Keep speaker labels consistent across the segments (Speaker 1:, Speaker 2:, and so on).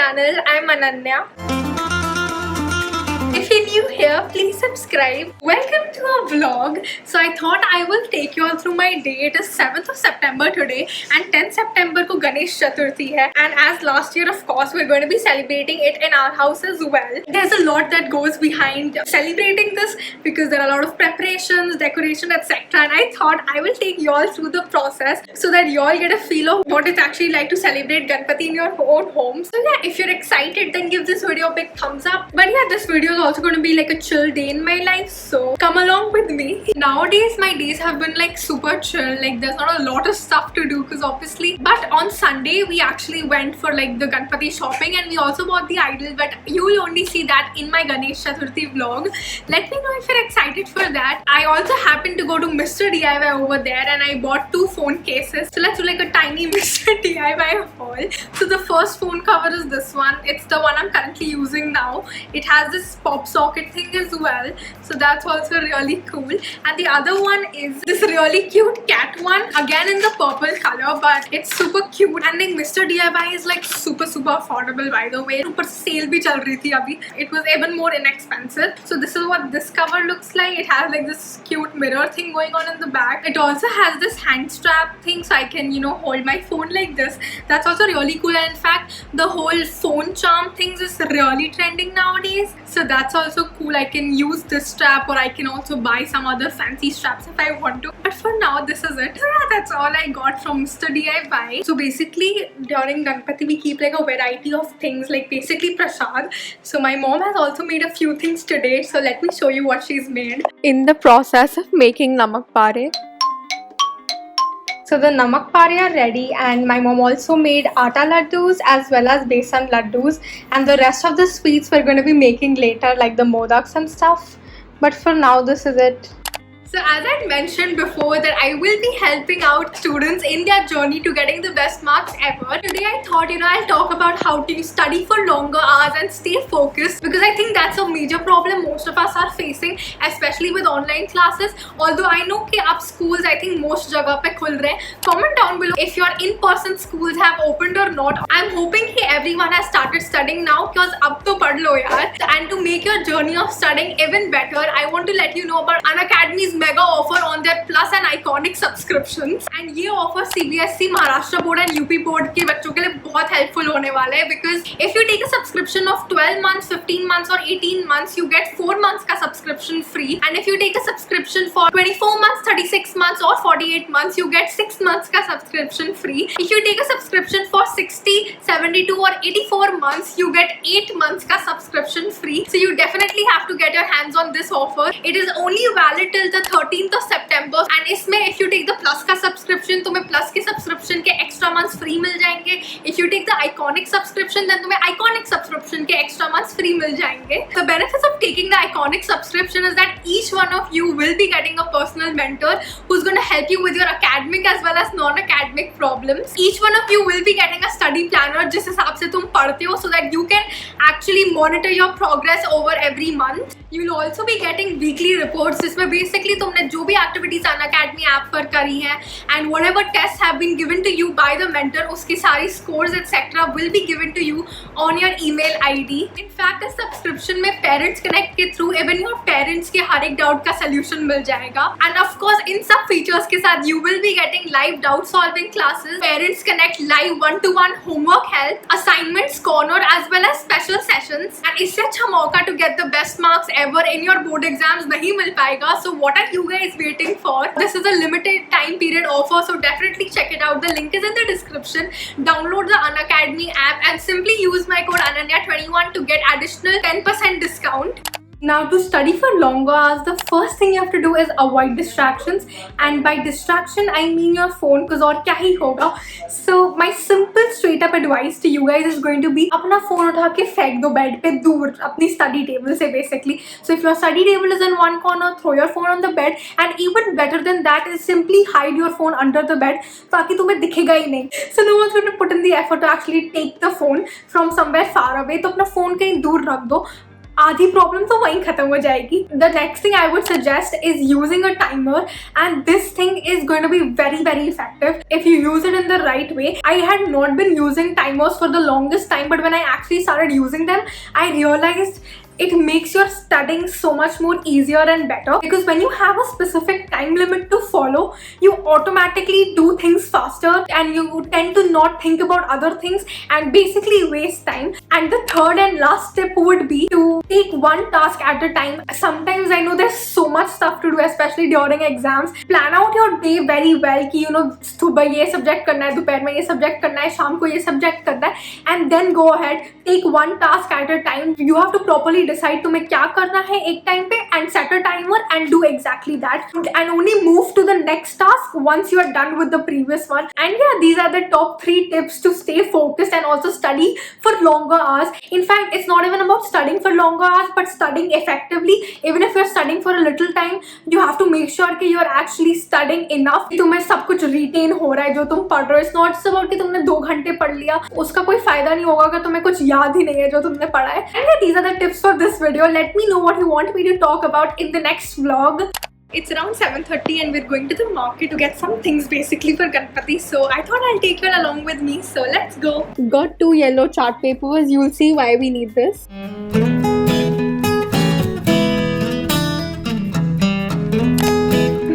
Speaker 1: channel. I'm Ananya. If you're new here, please subscribe. Welcome to our vlog. So I thought I will take you all through my day. It is 7th of September today and 10th September ko Ganesh Chaturthi hai. And as last year, of course, we're going to be celebrating it in our house as well. There's a lot that goes behind celebrating this because there are a lot of preparations, decoration, etc. And I thought I will take you all through the process so that you all get a feel of what it's actually like to celebrate Ganpati in your own home. So yeah, if you're excited, then give this video a big thumbs up. But yeah, this video is also going to be like a chill day in my life, so come along with me. Nowadays my days have been like super chill, like there's not a lot of stuff to do because obviously, but on Sunday we actually went for like the Ganpati shopping and we also bought the idol, but you will only see that in my Ganesh Chaturthi vlog. Let me know if you're excited for that. I also happened to go to Mr. DIY over there and I bought 2 phone cases, so let's do like a tiny Mr. DIY haul. So the first phone cover is this one. It's the one I'm currently using now. It has this pop socket thing as well, so that's also really cool. And the other one is this really cute cat one, again in the purple color, but it's super cute. And like Mr. DIY is like super affordable, by the way. Super sale bhi chal rahi thi abhi. It was even more inexpensive. So this is what this cover looks like. It has like this cute mirror thing going on in the back. It also has this hand strap thing, so I can, you know, hold my phone like this. That's also really cool. And in fact, the whole phone charm things is really trending nowadays, so that's also cool. I can use this strap or I can also buy some other fancy straps if I want to, but for now this is it. So yeah, that's all I got from Mr. DIY. So basically during Ganpati we keep like a variety of things, like basically prasad. So my mom has also made a few things today, so let me show you what she's made. In the process of making namak pare. So the namak pare are ready, and my mom also made atta laddus as well as besan laddus, and the rest of the sweets we're going to be making later, like the modaks and stuff. But for now this is it. So as I mentioned before that I will be helping out students in their journey to getting the best marks ever. Today I thought, you know, I'll talk about how to study for longer hours and stay focused, because I think that's a major problem most of us are facing, especially with online classes. Although I know कि अब schools I think most जगह पे खुल रहे हैं. Comment down below if your in-person schools have opened or not. I'm hoping कि everyone has started studying now, because अब तो पढ़ लो यार. And to make your journey of studying even better, I want to let you know about Unacademy's mega offer on their plus and iconic subscriptions. And ये offer CBSE, Maharashtra board and UP board के बच्चों के लिए बहुत helpful होने वाला है, because if you take a subscription of 12 months, 15 months or 18 months, you get 4 months का subscription free. And if you take a subscription for 24 months, 36 months or 48 months, you get 6 months का subscription free. If you take a subscription for 60, 72 or 84 months, you get 8 months का subscription free. So you definitely have to get your hands on this offer. It is only valid till the 13th of September, and इसमें if you take the plus का subscription, तुम्हें plus के subscription के extra months free मिल जाएंगे. If you take the iconic subscription, then तुम्हें iconic subscription के extra months free मिल जाएंगे. The benefits of taking the iconic subscription is that each one of you will be getting a personal mentor who's going to help you with your academic as well as non-academic problems. Each one of you will be getting a study planner जिस हिसाब से तुम पढ़ते हो, so that you can actually monitor your progress over every month. You will also be getting weekly reports जिसमें basically तुमने जो भी activities Unacademy app पर करी हैं and whatever tests have been given to you by the mentor, उसकी सारी scores etc. will be given to you on your email ID. In fact, इस subscription में parents connect के through even your parents के हर एक doubt का solution मिल जाएगा. And of course इन सब features के साथ you will be getting live doubt solving classes, parents connect live one-to-one homework help, assignments corner as well as special sessions. And इससे अच्छा मौका to get the best marks ever in your board exams नहीं मिल पाएगा. So what are you guys waiting for? This is a limited time period offer, so definitely check it out. The link is in the description. Download the Unacademy app and simply use my code Ananya21 to get additional 10% discount. Now to study for longer hours, the first thing you have to do is avoid distractions, and by distraction I mean your phone, because और क्या ही होगा. So my simple straight up advice to you guys is going to be अपना phone उठा के फेंक दो bed पे दूर अपनी study table से basically. So if your study table is in one corner, throw your phone on the bed, and even better than that is simply hide your phone under the bed ताकि तुम्हें दिखेगा ही नहीं. So no one's going to put in the effort to actually take the phone from somewhere far away. तो अपना phone कहीं दूर रख दो. आधी प्रॉब्लम तो वहीं खत्म हो जाएगी. The next thing I would suggest is using a timer, and this thing is going to be very effective if you use it in the right way. I had not been using timers for the longest time, but when I actually started using them, I realized it makes your studying so much more easier and better, because when you have a specific time limit to follow, you automatically do things faster and you tend to not think about other things and basically waste time. And the third and last tip would be to take one task at a time. Sometimes I know there's so much stuff to do, especially during exams. Plan out your day very well कि सुबह ये subject करना है, दोपहर में ये subject करना है, शाम को ये subject करना है, and then go ahead, take one task at a time. You have to properly decide तुम्हें क्या करना है एक time पे and set a timer and do exactly that, and only move to the next task once you are done with the previous one. And yeah, these are the top 3 tips to stay focused and also study for longer hours. In fact, it's not even about studying for longer hours, but studying effectively. Even if you're studying for a little time, you have to make sure कि you're actually studying enough कि तुम्हें सब कुछ retain हो रहा है जो तुम पढ़ रहे हो. It's not about कि तुमने 2 घंटे पढ़ लिया, उसका कोई फायदा नहीं होगा अगर तुम्हें कुछ याद ही नहीं है जो तुमने पढ़ा है. And yeah, these are the tips for this video. Let me know what you want me to talk about in the next vlog. It's around 7:30 and we're going to the market to get some things basically for Ganpati. So I thought I'll take you along with me. So let's go. Got 2 yellow chart papers. You'll see why we need this.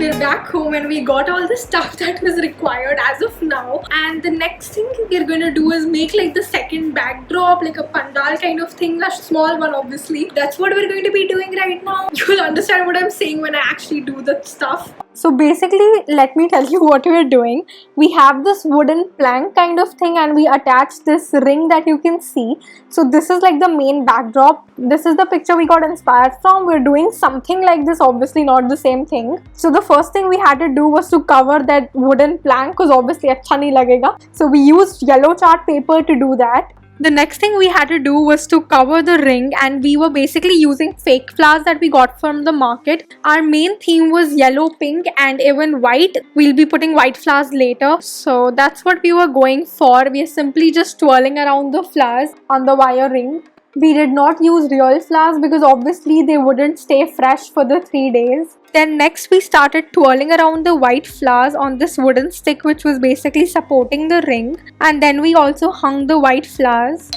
Speaker 1: We're back home and we got all the stuff that was required as of now. And the next thing we're going to do is make like the second backdrop, like a pandal kind of thing, a small one obviously. That's what we're going to be doing right now. You'll understand what I'm saying when I actually do the stuff. So basically, let me tell you what we're doing. We have this wooden plank kind of thing and we attach this ring that you can see. So this is like the main backdrop. This is the picture we got inspired from. We're doing something like this, obviously not the same thing. So the first thing we had to do was to cover that wooden plank because obviously अच्छा नहीं लगेगा. So we used yellow chart paper to do that. The next thing we had to do was to cover the ring, and we were basically using fake flowers that we got from the market. Our main theme was yellow, pink and even white. We'll be putting white flowers later. So that's what we were going for. We are simply just twirling around the flowers on the wire ring. We did not use real flowers because obviously they wouldn't stay fresh for the 3 days. Then next we started twirling around the white flowers on this wooden stick which was basically supporting the ring, and then we also hung the white flowers.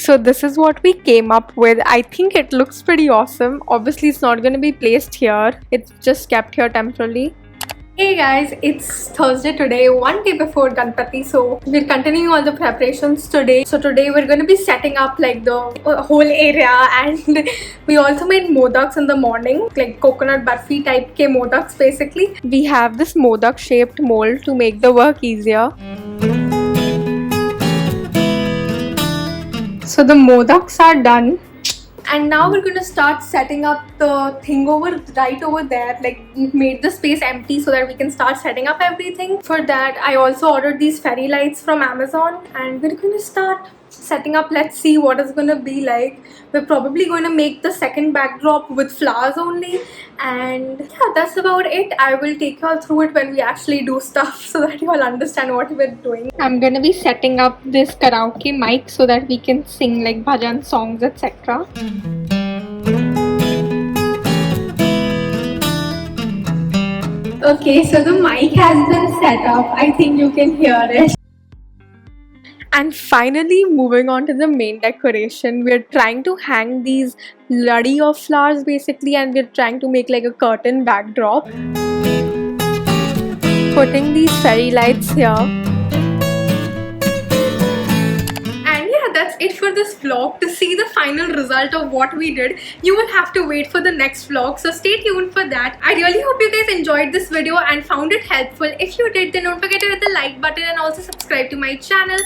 Speaker 1: So this is what we came up with. I think it looks pretty awesome. Obviously it's not going to be placed here. It's just kept here temporarily. Hey guys, it's Thursday today, one day before Ganpati, so we're continuing all the preparations today. So today we're going to be setting up like the whole area, and we also made modaks in the morning, like coconut barfi type ke modaks basically. We have this modak shaped mold to make the work easier. So the modaks are done. And now we're going to start setting up the thing right over there. Like we've made the space empty so that we can start setting up everything. For that, I also ordered these fairy lights from Amazon, and we're going to start setting up. Let's see what it's going to be like. We're probably going to make the second backdrop with flowers only, and yeah, that's about it. I will take you all through it when we actually do stuff so that you all understand what we're doing. I'm going to be setting up this karaoke mic so that we can sing like bhajan songs, etc. Okay, so the mic has been set up. I think you can hear it. And finally, moving on to the main decoration, we're trying to hang these laddi of flowers basically, and we're trying to make like a curtain backdrop. Putting these fairy lights here. That's it for this vlog. To see the final result of what we did, you will have to wait for the next vlog, so stay tuned for that. I really hope you guys enjoyed this video and found it helpful. If you did, then don't forget to hit the like button and also subscribe to my channel.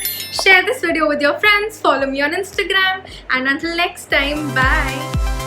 Speaker 1: Share this video with your friends, follow me on Instagram, and until next time, bye.